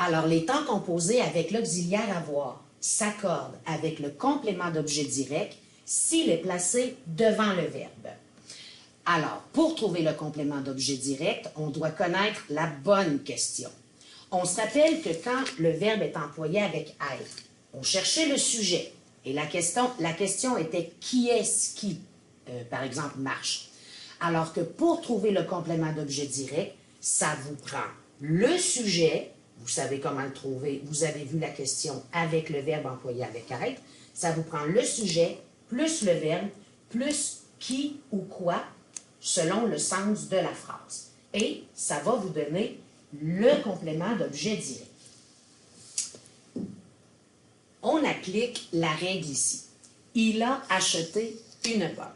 Alors, les temps composés avec l'auxiliaire avoir s'accordent avec le complément d'objet direct s'il est placé devant le verbe. Alors, pour trouver le complément d'objet direct, on doit connaître la bonne question. On se rappelle que quand le verbe est employé avec être, on cherchait le sujet et la question était qui est-ce qui, par exemple, marche. Alors que pour trouver le complément d'objet direct, ça vous prend le sujet, vous savez comment le trouver, vous avez vu la question avec le verbe employé avec être, ça vous prend le sujet plus le verbe plus qui ou quoi selon le sens de la phrase. Et ça va vous donner le complément d'objet direct. On applique la règle ici. Il a acheté une pomme.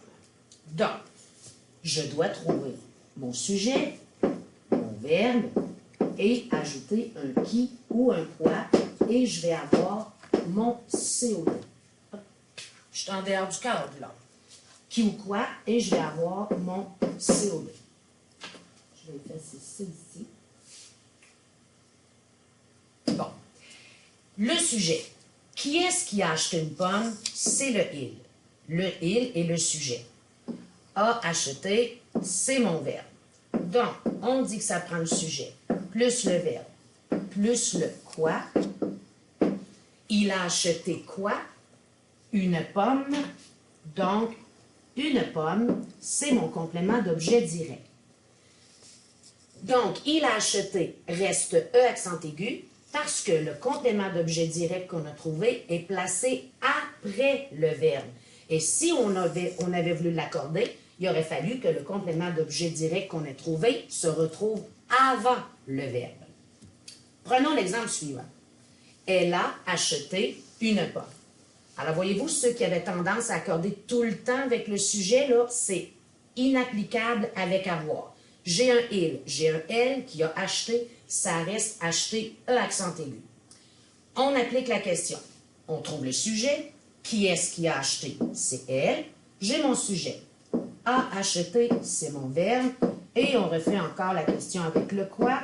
Donc, je dois trouver mon sujet, mon verbe, et ajouter un qui ou un quoi, et je vais avoir mon CO2. Je suis en dehors du cadre, là. Qui ou quoi, et je vais avoir mon CO2. Je vais effacer ça ici. Bon. Le sujet. Qui est-ce qui a acheté une pomme? C'est le il. Le il est le sujet. A acheté, c'est mon verbe. Donc, on dit que ça prend le sujet, plus le verbe, plus le quoi. Il a acheté quoi? Une pomme. Donc, une pomme, c'est mon complément d'objet direct. Donc, il a acheté reste E accent aigu parce que le complément d'objet direct qu'on a trouvé est placé après le verbe. Et si on avait voulu l'accorder, il aurait fallu que le complément d'objet direct qu'on a trouvé se retrouve avant le verbe. Prenons l'exemple suivant. Elle a acheté une pomme. Alors, voyez-vous, ceux qui avaient tendance à accorder tout le temps avec le sujet, là, c'est inapplicable avec avoir. J'ai un il, j'ai un elle qui a acheté, ça reste acheté E accent aigu. On applique la question. On trouve le sujet. Qui est-ce qui a acheté? C'est elle. J'ai mon sujet. A acheté, c'est mon verbe. Et on refait encore la question avec le quoi.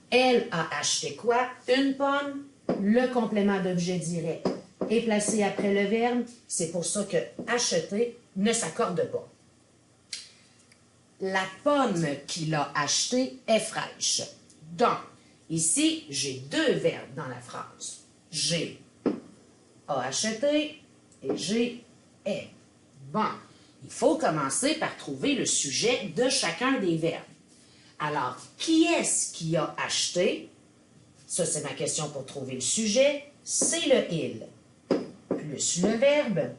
Elle a acheté quoi? Une pomme. Le complément d'objet direct est placé après le verbe. C'est pour ça que acheter ne s'accorde pas. La pomme qu'il a achetée est fraîche. Donc, ici, j'ai deux verbes dans la phrase. J'ai a acheté et j'ai est. Bon, il faut commencer par trouver le sujet de chacun des verbes. Alors, qui est-ce qui a acheté? Ça, c'est ma question pour trouver le sujet. C'est le il, plus le verbe.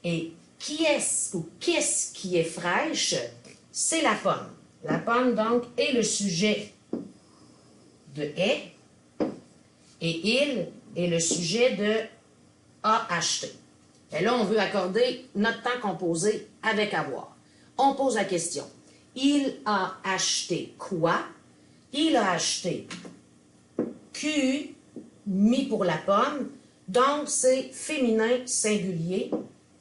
Et qui est-ce ou qu'est-ce qui est fraîche? C'est la pomme. La pomme, donc, est le sujet de est. Et il est le sujet de a acheté. Et là, on veut accorder notre temps composé avec avoir. On pose la question. Il a acheté quoi? Il a acheté Q mis pour la pomme. Donc, c'est féminin singulier.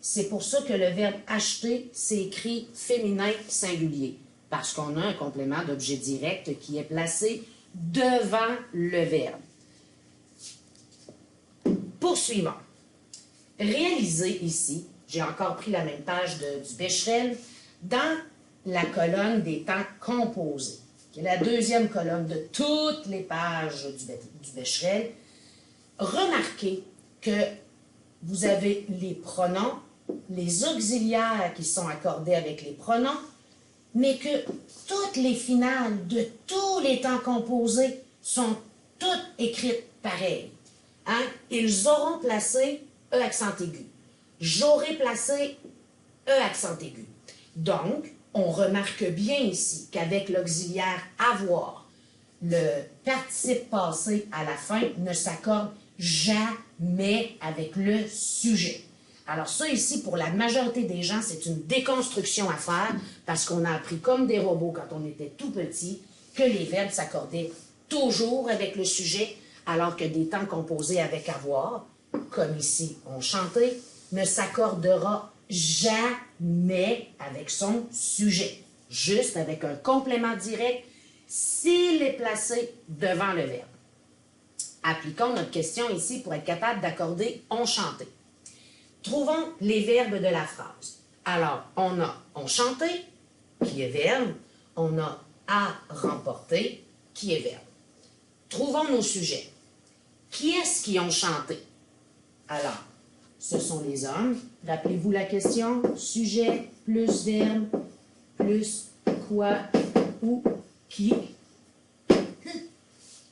C'est pour ça que le verbe acheter, c'est écrit féminin singulier. Parce qu'on a un complément d'objet direct qui est placé devant le verbe. Poursuivons. Réalisez ici, j'ai encore pris la même page du Becherel, dans la colonne des temps composés, qui est la deuxième colonne de toutes les pages du Becherel. Remarquez que vous avez les pronoms, les auxiliaires qui sont accordés avec les pronoms, mais que toutes les finales de tous les temps composés sont toutes écrites pareilles. Hein? Ils auront placé E accent aigu. J'aurai placé E accent aigu. Donc, on remarque bien ici qu'avec l'auxiliaire avoir, le participe passé à la fin ne s'accorde jamais avec le sujet. Alors ça ici, pour la majorité des gens, c'est une déconstruction à faire parce qu'on a appris comme des robots quand on était tout petit que les verbes s'accordaient toujours avec le sujet alors que des temps composés avec avoir, comme ici on chantait, ne s'accordera jamais avec son sujet, juste avec un complément direct s'il est placé devant le verbe. appliquons notre question ici pour être capable d'accorder « ont chanté ». Trouvons les verbes de la phrase. Alors, on a « ont chanté » qui est verbe, on a « a remporté » qui est verbe. Trouvons nos sujets. Qui est-ce qui ont chanté? Alors, ce sont les hommes. Rappelez-vous la question. Sujet plus verbe plus quoi ou qui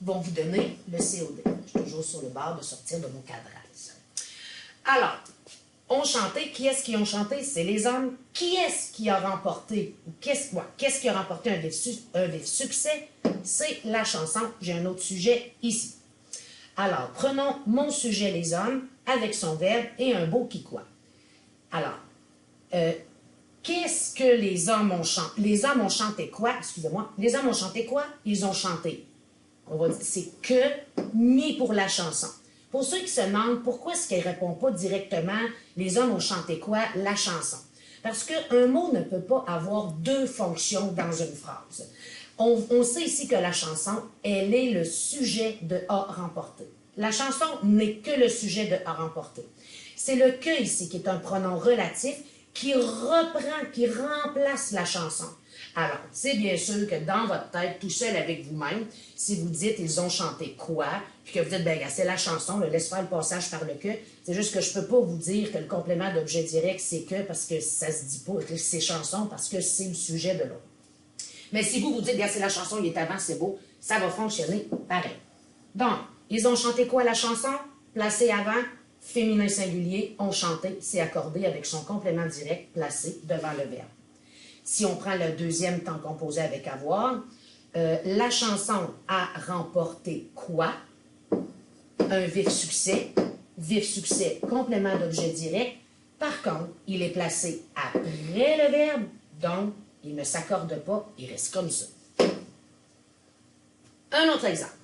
vont vous donner le COD. Je suis toujours sur le bord de sortir de mon cadrage. Alors, ont chanté. Qui est-ce qui ont chanté? C'est les hommes. Qui est-ce qui a remporté? Ou qu'est-ce qui a remporté un vif succès? C'est la chanson. J'ai un autre sujet ici. Alors, prenons mon sujet, les hommes, avec son verbe et un beau qui quoi. Alors, qu'est-ce que les hommes ont chanté? Les hommes ont chanté quoi? Excusez-moi. Les hommes ont chanté quoi? Ils ont chanté. On va dire, c'est que mis pour la chanson. Pour ceux qui se demandent pourquoi est-ce qu'elle ne répond pas directement « les hommes ont chanté quoi? » La chanson. Parce qu'un mot ne peut pas avoir deux fonctions dans une phrase. On sait ici que la chanson, elle est le sujet de « a remporté ». La chanson n'est que le sujet de « a remporté ». C'est le « que » ici qui est un pronom relatif qui reprend, qui remplace la chanson. Alors, c'est bien sûr que dans votre tête, tout seul avec vous-même, si vous dites « ils ont chanté quoi », puis que vous dites « ben c'est la chanson, laisse faire le passage par le « que », c'est juste que je ne peux pas vous dire que le complément d'objet direct, c'est « que », parce que ça se dit pas, que c'est chanson, parce que c'est le sujet de l'autre. Mais si vous vous dites, c'est la chanson, il est avant, c'est beau, ça va fonctionner pareil. Donc, ils ont chanté quoi la chanson? Placé avant, féminin singulier, ont chanté, c'est accordé avec son complément direct placé devant le verbe. Si on prend le deuxième temps composé avec avoir, la chanson a remporté quoi? Un vif succès, complément d'objet direct. Par contre, il est placé après le verbe, donc il ne s'accorde pas, il reste comme ça. Un autre exemple.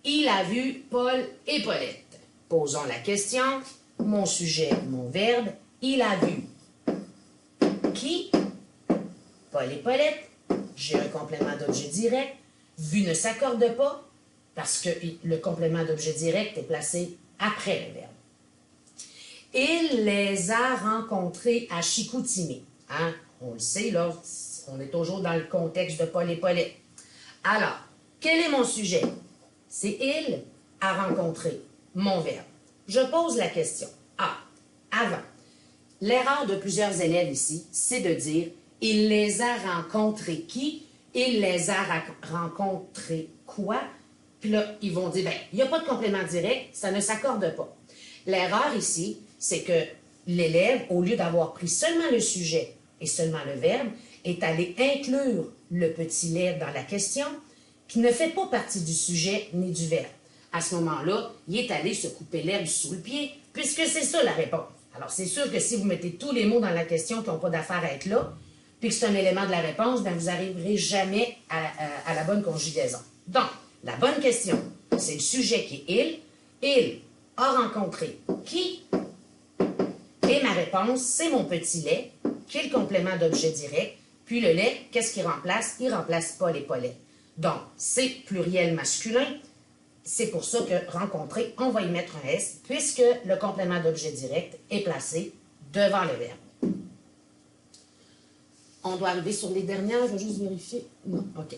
Il a vu Paul et Paulette. Posons la question. Mon sujet, mon verbe. Il a vu qui? Paul et Paulette. J'ai un complément d'objet direct. Vu ne s'accorde pas parce que le complément d'objet direct est placé après le verbe. Il les a rencontrés à Chicoutimi. Hein? On le sait, là, on est toujours dans le contexte de Paul et Paulette. Alors, quel est mon sujet? C'est « il a rencontré » mon verbe. Je pose la question. Avant. L'erreur de plusieurs élèves ici, c'est de dire « il les a rencontrés qui? Il les a rencontrés quoi? » Puis là, ils vont dire « il n'y a pas de complément direct, ça ne s'accorde pas. » L'erreur ici, c'est que l'élève, au lieu d'avoir pris seulement le sujet et seulement le verbe, est allé inclure le petit lait dans la question qui ne fait pas partie du sujet ni du verbe. À ce moment-là, il est allé se couper l'herbe sous le pied, puisque c'est ça la réponse. Alors, c'est sûr que si vous mettez tous les mots dans la question qui n'ont pas d'affaire à être là, puis que c'est un élément de la réponse, bien, vous n'arriverez jamais à la bonne conjugaison. Donc, la bonne question, c'est le sujet qui est « il ». Il a rencontré qui? Et ma réponse, c'est mon petit lait, qui est le complément d'objet direct. Puis le lait, qu'est-ce qu'il remplace? Il remplace Paul et Paulette. Donc, c'est pluriel masculin. C'est pour ça que rencontrer, on va y mettre un S, puisque le complément d'objet direct est placé devant le verbe. On doit arriver sur les dernières, je vais juste vérifier. Non, OK.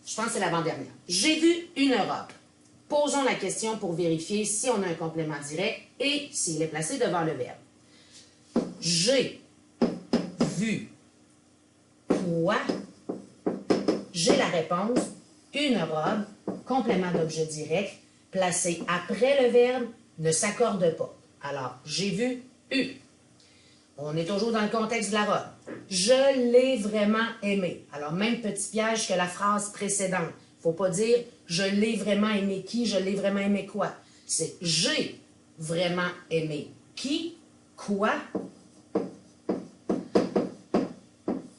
Je pense que c'est l'avant-dernière. J'ai vu une robe. Posons la question pour vérifier si on a un complément direct et s'il est placé devant le verbe. J'ai vu quoi? J'ai la réponse, une robe, complément d'objet direct, placé après le verbe, ne s'accorde pas. Alors, j'ai vu eu. On est toujours dans le contexte de la robe. Je l'ai vraiment aimé. Alors, même petit piège que la phrase précédente. Il ne faut pas dire « je l'ai vraiment aimé qui »,« je l'ai vraiment aimé quoi ». C'est « j'ai vraiment aimé qui, quoi ».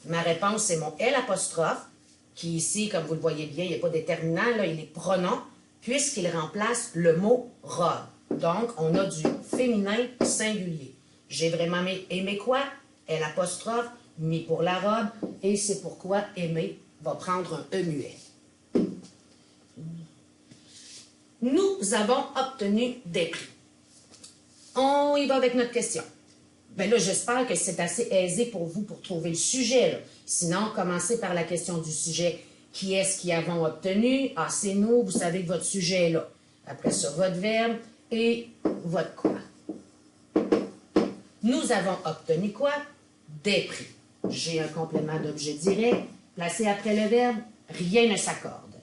Ma réponse, c'est mon L apostrophe, qui ici, comme vous le voyez bien, il n'y a pas de déterminant, là, il est pronom, puisqu'il remplace le mot « robe ». Donc, on a du féminin singulier. J'ai vraiment aimé quoi? L apostrophe, mis pour la robe, et c'est pourquoi « aimer » va prendre un E muet. nous avons obtenu des prix. On y va avec notre question. Bien là, j'espère que c'est assez aisé pour vous pour trouver le sujet, là. Sinon, commencez par la question du sujet. Qui est-ce qui avons obtenu? Ah, c'est nous, vous savez que votre sujet est là. Après ça, votre verbe et votre quoi. Nous avons obtenu quoi? Des prix. J'ai un complément d'objet direct. Placé après le verbe, rien ne s'accorde.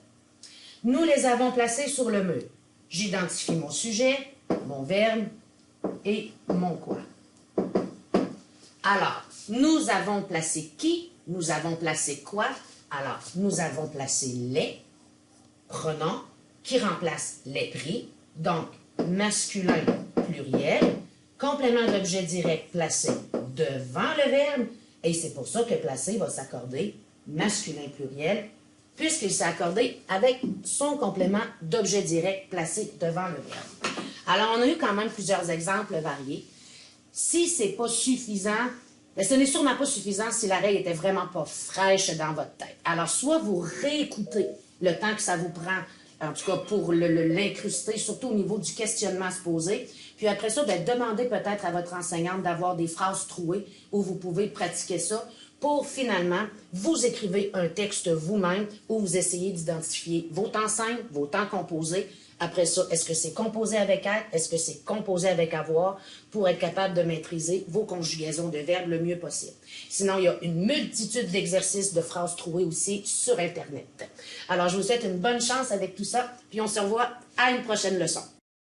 Nous les avons placés sur le mur. J'identifie mon sujet, mon verbe et mon quoi. Alors, nous avons placé qui? Nous avons placé quoi? Alors, nous avons placé les pronoms qui remplacent les prix, donc masculin pluriel, complément d'objet direct placé devant le verbe, et c'est pour ça que placé va s'accorder masculin pluriel, puisqu'il s'est accordé avec son complément d'objet direct placé devant le verbe. Alors, on a eu quand même plusieurs exemples variés. Si ce n'est pas suffisant, mais ce n'est sûrement pas suffisant si la règle était vraiment pas fraîche dans votre tête. Alors, soit vous réécoutez le temps que ça vous prend, en tout cas pour l'incruster, surtout au niveau du questionnement à se poser, puis après ça, bien, demandez peut-être à votre enseignante d'avoir des phrases trouées où vous pouvez pratiquer ça pour finalement, vous écrivez un texte vous-même où vous essayez d'identifier vos temps simples, vos temps composés. Après ça, est-ce que c'est composé avec être? Est-ce que c'est composé avec avoir? Pour être capable de maîtriser vos conjugaisons de verbes le mieux possible. Sinon, il y a une multitude d'exercices de phrases trouées aussi sur Internet. Alors, je vous souhaite une bonne chance avec tout ça, puis on se revoit à une prochaine leçon.